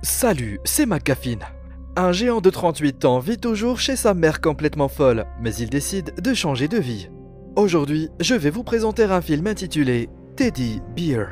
Salut, c'est McGuffin. Un géant de 38 ans vit toujours chez sa mère complètement folle, mais il décide de changer de vie. Aujourd'hui, je vais vous présenter un film intitulé Teddy Bear.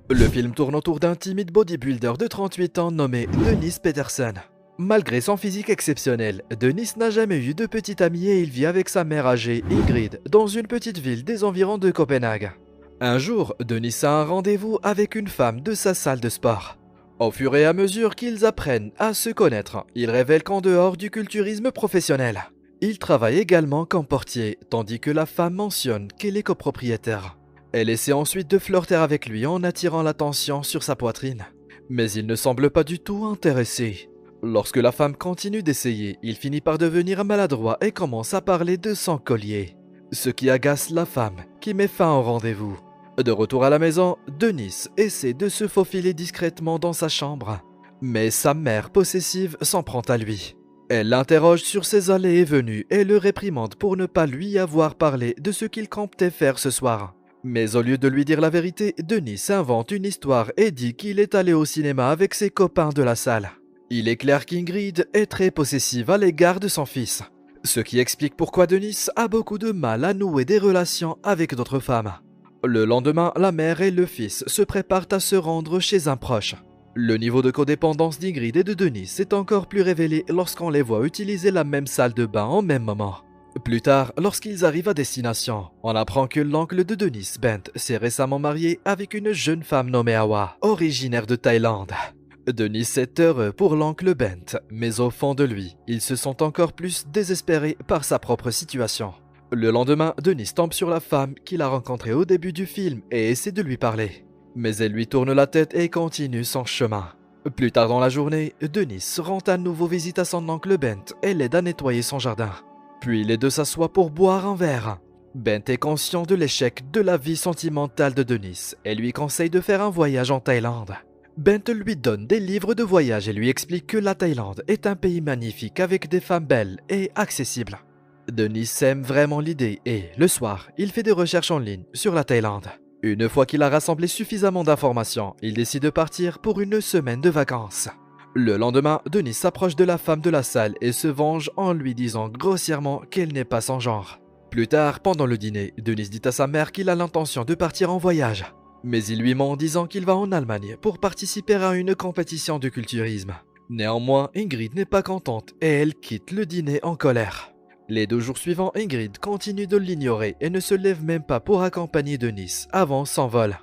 Le film tourne autour d'un timide bodybuilder de 38 ans nommé Dennis Peterson. Malgré son physique exceptionnel, Dennis n'a jamais eu de petite amie et il vit avec sa mère âgée, Ingrid, dans une petite ville des environs de Copenhague. Un jour, Dennis a un rendez-vous avec une femme de sa salle de sport. Au fur et à mesure qu'ils apprennent à se connaître, il révèle qu'en dehors du culturisme professionnel, il travaille également comme portier, tandis que la femme mentionne qu'elle est copropriétaire. Elle essaie ensuite de flirter avec lui en attirant l'attention sur sa poitrine. Mais il ne semble pas du tout intéressé. Lorsque la femme continue d'essayer, il finit par devenir maladroit et commence à parler de son collier. Ce qui agace la femme, qui met fin au rendez-vous. De retour à la maison, Dennis essaie de se faufiler discrètement dans sa chambre. Mais sa mère possessive s'en prend à lui. Elle l'interroge sur ses allées et venues et le réprimande pour ne pas lui avoir parlé de ce qu'il comptait faire ce soir. Mais au lieu de lui dire la vérité, Dennis invente une histoire et dit qu'il est allé au cinéma avec ses copains de la salle. Il est clair qu'Ingrid est très possessive à l'égard de son fils. Ce qui explique pourquoi Dennis a beaucoup de mal à nouer des relations avec d'autres femmes. Le lendemain, la mère et le fils se préparent à se rendre chez un proche. Le niveau de codépendance d'Ingrid et de Dennis est encore plus révélé lorsqu'on les voit utiliser la même salle de bain au même moment. Plus tard, lorsqu'ils arrivent à destination, on apprend que l'oncle de Dennis, Bent, s'est récemment marié avec une jeune femme nommée Awa, originaire de Thaïlande. Dennis est heureux pour l'oncle Bent, mais au fond de lui, il se sent encore plus désespéré par sa propre situation. Le lendemain, Dennis tombe sur la femme qu'il a rencontrée au début du film et essaie de lui parler. Mais elle lui tourne la tête et continue son chemin. Plus tard dans la journée, Dennis rend à nouveau visite à son oncle Bent et l'aide à nettoyer son jardin. Puis les deux s'assoient pour boire un verre. Bent est conscient de l'échec de la vie sentimentale de Dennis et lui conseille de faire un voyage en Thaïlande. Bent lui donne des livres de voyage et lui explique que la Thaïlande est un pays magnifique avec des femmes belles et accessibles. Dennis aime vraiment l'idée et, le soir, il fait des recherches en ligne sur la Thaïlande. Une fois qu'il a rassemblé suffisamment d'informations, il décide de partir pour une semaine de vacances. Le lendemain, Dennis s'approche de la femme de la salle et se venge en lui disant grossièrement qu'elle n'est pas son genre. Plus tard, pendant le dîner, Dennis dit à sa mère qu'il a l'intention de partir en voyage. Mais il lui ment en disant qu'il va en Allemagne pour participer à une compétition de culturisme. Néanmoins, Ingrid n'est pas contente et elle quitte le dîner en colère. Les 2 jours suivants, Ingrid continue de l'ignorer et ne se lève même pas pour accompagner Dennis avant son vol.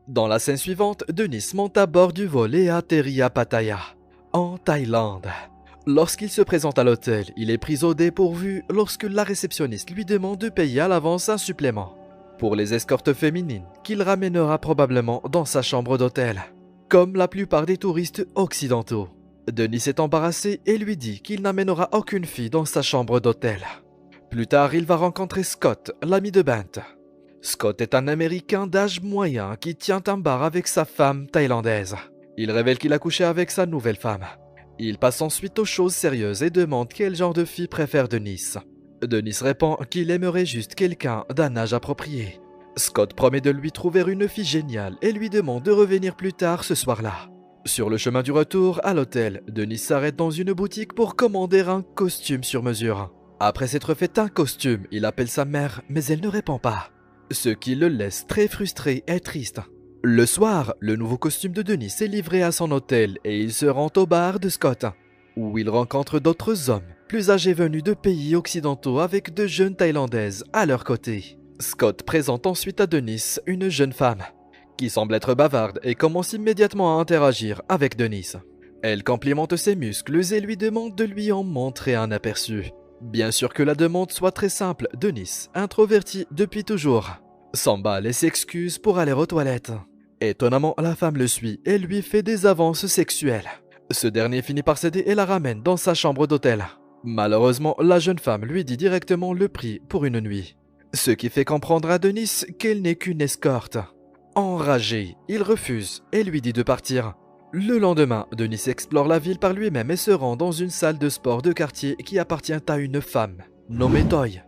Dans la scène suivante, Dennis monte à bord du vol et atterrit à Pattaya, en Thaïlande. Lorsqu'il se présente à l'hôtel, il est pris au dépourvu lorsque la réceptionniste lui demande de payer à l'avance un supplément pour les escortes féminines qu'il ramènera probablement dans sa chambre d'hôtel, comme la plupart des touristes occidentaux. Dennis est embarrassé et lui dit qu'il n'amènera aucune fille dans sa chambre d'hôtel. Plus tard, il va rencontrer Scott, l'ami de Bent. Scott est un Américain d'âge moyen qui tient un bar avec sa femme thaïlandaise. Il révèle qu'il a couché avec sa nouvelle femme. Il passe ensuite aux choses sérieuses et demande quel genre de fille préfère Dennis. Dennis répond qu'il aimerait juste quelqu'un d'un âge approprié. Scott promet de lui trouver une fille géniale et lui demande de revenir plus tard ce soir-là. Sur le chemin du retour à l'hôtel, Dennis s'arrête dans une boutique pour commander un costume sur mesure. Après s'être fait un costume, il appelle sa mère, mais elle ne répond pas. Ce qui le laisse très frustré et triste. Le soir, le nouveau costume de Dennis est livré à son hôtel et il se rend au bar de Scott, où il rencontre d'autres hommes, plus âgés venus de pays occidentaux avec de jeunes Thaïlandaises à leur côté. Scott présente ensuite à Dennis une jeune femme, qui semble être bavarde et commence immédiatement à interagir avec Dennis. Elle complimente ses muscles et lui demande de lui en montrer un aperçu. Bien sûr que la demande soit très simple, Dennis, introverti depuis toujours, s'emballe et s'excuse pour aller aux toilettes. Étonnamment, la femme le suit et lui fait des avances sexuelles. Ce dernier finit par céder et la ramène dans sa chambre d'hôtel. Malheureusement, la jeune femme lui dit directement le prix pour une nuit, ce qui fait comprendre à Dennis qu'elle n'est qu'une escorte. Enragé, il refuse et lui dit de partir. Le lendemain, Dennis explore la ville par lui-même et se rend dans une salle de sport de quartier qui appartient à une femme, nommée Toy.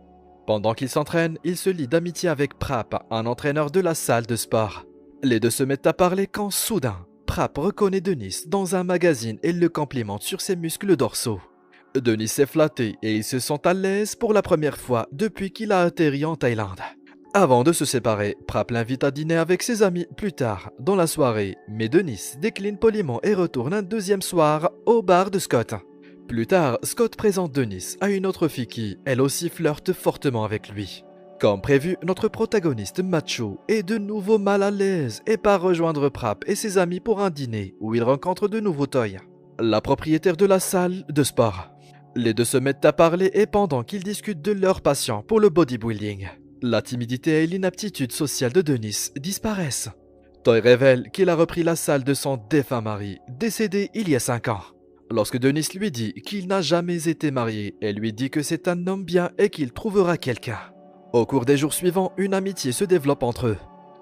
Pendant qu'il s'entraîne, il se lie d'amitié avec Prap, un entraîneur de la salle de sport. Les deux se mettent à parler quand soudain, Prap reconnaît Denis dans un magazine et le complimente sur ses muscles dorsaux. Denis est flatté et il se sent à l'aise pour la première fois depuis qu'il a atterri en Thaïlande. Avant de se séparer, Prap l'invite à dîner avec ses amis plus tard dans la soirée, mais Denis décline poliment et retourne un deuxième soir au bar de Scott. Plus tard, Scott présente Denis à une autre fille qui, elle aussi, flirte fortement avec lui. Comme prévu, notre protagoniste macho est de nouveau mal à l'aise et part rejoindre Prap et ses amis pour un dîner où il rencontre de nouveau Toy, la propriétaire de la salle de sport. Les deux se mettent à parler et pendant qu'ils discutent de leur passion pour le bodybuilding, la timidité et l'inaptitude sociale de Denis disparaissent. Toy révèle qu'il a repris la salle de son défunt mari, décédé il y a 5 ans. Lorsque Denis lui dit qu'il n'a jamais été marié, elle lui dit que c'est un homme bien et qu'il trouvera quelqu'un. Au cours des jours suivants, une amitié se développe entre eux.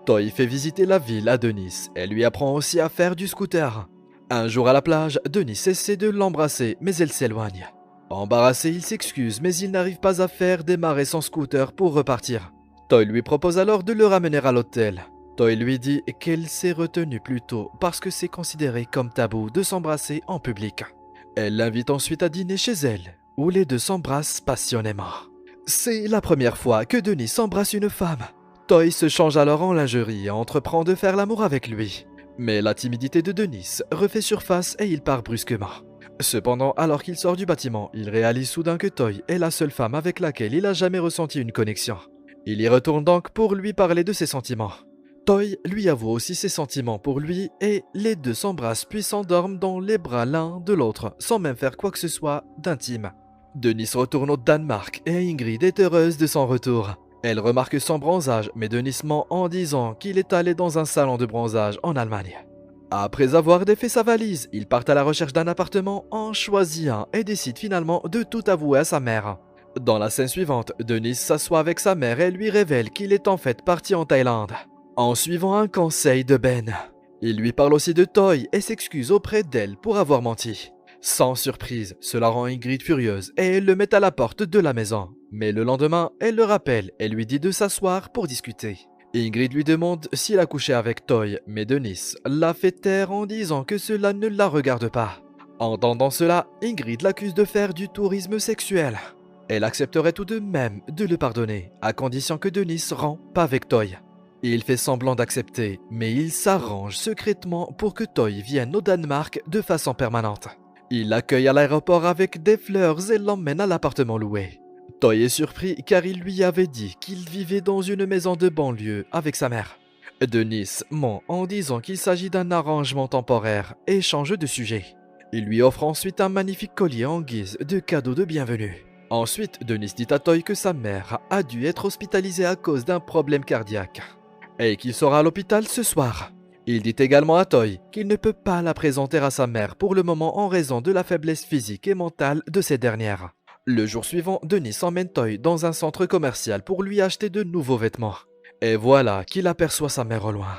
Toy fait visiter la ville à Denis et lui apprend aussi à faire du scooter. Un jour à la plage, Denis essaie de l'embrasser mais elle s'éloigne. Embarrassé, il s'excuse mais il n'arrive pas à faire démarrer son scooter pour repartir. Toy lui propose alors de le ramener à l'hôtel. Toy lui dit qu'elle s'est retenue plus tôt parce que c'est considéré comme tabou de s'embrasser en public. Elle l'invite ensuite à dîner chez elle, où les deux s'embrassent passionnément. C'est la première fois que Denis embrasse une femme. Toy se change alors en lingerie et entreprend de faire l'amour avec lui. Mais la timidité de Denis refait surface et il part brusquement. Cependant, alors qu'il sort du bâtiment, il réalise soudain que Toy est la seule femme avec laquelle il a jamais ressenti une connexion. Il y retourne donc pour lui parler de ses sentiments. Toy lui avoue aussi ses sentiments pour lui et les deux s'embrassent puis s'endorment dans les bras l'un de l'autre sans même faire quoi que ce soit d'intime. Denis retourne au Danemark et Ingrid est heureuse de son retour. Elle remarque son bronzage mais Denis ment en disant qu'il est allé dans un salon de bronzage en Allemagne. Après avoir défait sa valise, ils partent à la recherche d'un appartement, en choisit un et décident finalement de tout avouer à sa mère. Dans la scène suivante, Denis s'assoit avec sa mère et lui révèle qu'il est en fait parti en Thaïlande, en suivant un conseil de Ben. Il lui parle aussi de Toy et s'excuse auprès d'elle pour avoir menti. Sans surprise, cela rend Ingrid furieuse et elle le met à la porte de la maison. Mais le lendemain, elle le rappelle et lui dit de s'asseoir pour discuter. Ingrid lui demande s'il a couché avec Toy, mais Denis la fait taire en disant que cela ne la regarde pas. Entendant cela, Ingrid l'accuse de faire du tourisme sexuel. Elle accepterait tout de même de le pardonner, à condition que Denis rentre pas avec Toy. Il fait semblant d'accepter, mais il s'arrange secrètement pour que Toy vienne au Danemark de façon permanente. Il l'accueille à l'aéroport avec des fleurs et l'emmène à l'appartement loué. Toy est surpris car il lui avait dit qu'il vivait dans une maison de banlieue avec sa mère. Denis ment en disant qu'il s'agit d'un arrangement temporaire et change de sujet. Il lui offre ensuite un magnifique collier en guise de cadeau de bienvenue. Ensuite, Denis dit à Toy que sa mère a dû être hospitalisée à cause d'un problème cardiaque et qu'il sera à l'hôpital ce soir. Il dit également à Toy qu'il ne peut pas la présenter à sa mère pour le moment en raison de la faiblesse physique et mentale de cette dernière. Le jour suivant, Denis emmène Toy dans un centre commercial pour lui acheter de nouveaux vêtements. Et voilà qu'il aperçoit sa mère au loin.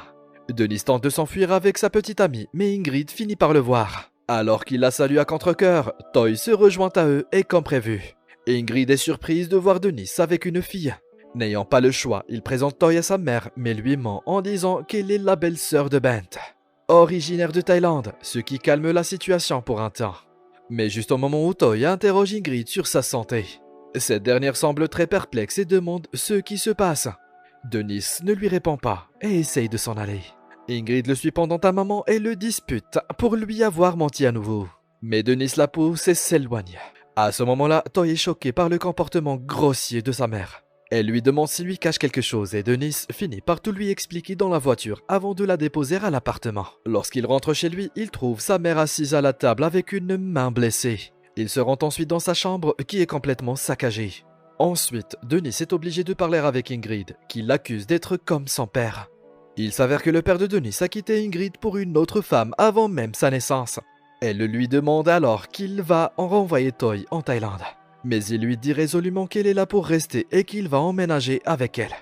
Denis tente de s'enfuir avec sa petite amie, mais Ingrid finit par le voir. Alors qu'il la salue à contre-cœur, Toy se rejoint à eux et comme prévu. Ingrid est surprise de voir Denis avec une fille. N'ayant pas le choix, il présente Toy à sa mère, mais lui ment en disant qu'elle est la belle-sœur de Bent, originaire de Thaïlande, ce qui calme la situation pour un temps. Mais juste au moment où Toy interroge Ingrid sur sa santé, cette dernière semble très perplexe et demande ce qui se passe. Denis ne lui répond pas et essaye de s'en aller. Ingrid le suit pendant un moment et le dispute pour lui avoir menti à nouveau. Mais Denis la pousse et s'éloigne. À ce moment-là, Toy est choqué par le comportement grossier de sa mère. Elle lui demande s'il lui cache quelque chose et Denis finit par tout lui expliquer dans la voiture avant de la déposer à l'appartement. Lorsqu'il rentre chez lui, il trouve sa mère assise à la table avec une main blessée. Il se rend ensuite dans sa chambre qui est complètement saccagée. Ensuite, Denis est obligé de parler avec Ingrid, qui l'accuse d'être comme son père. Il s'avère que le père de Denis a quitté Ingrid pour une autre femme avant même sa naissance. Elle lui demande alors qu'il va en renvoyer Toy en Thaïlande. Mais il lui dit résolument qu'elle est là pour rester et qu'il va emménager avec elle.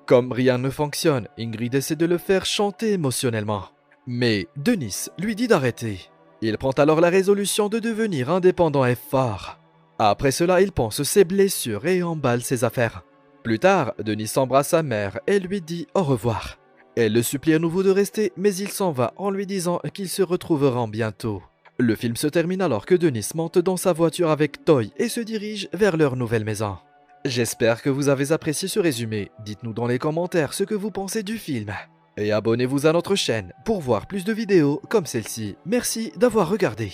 Comme rien ne fonctionne, Ingrid essaie de le faire chanter émotionnellement. Mais Denis lui dit d'arrêter. Il prend alors la résolution de devenir indépendant et fort. Après cela, il pense ses blessures et emballe ses affaires. Plus tard, Denis embrasse sa mère et lui dit au revoir. Elle le supplie à nouveau de rester, mais il s'en va en lui disant qu'ils se retrouveront bientôt. Le film se termine alors que Denis monte dans sa voiture avec Toy et se dirige vers leur nouvelle maison. J'espère que vous avez apprécié ce résumé. Dites-nous dans les commentaires ce que vous pensez du film. Et abonnez-vous à notre chaîne pour voir plus de vidéos comme celle-ci. Merci d'avoir regardé.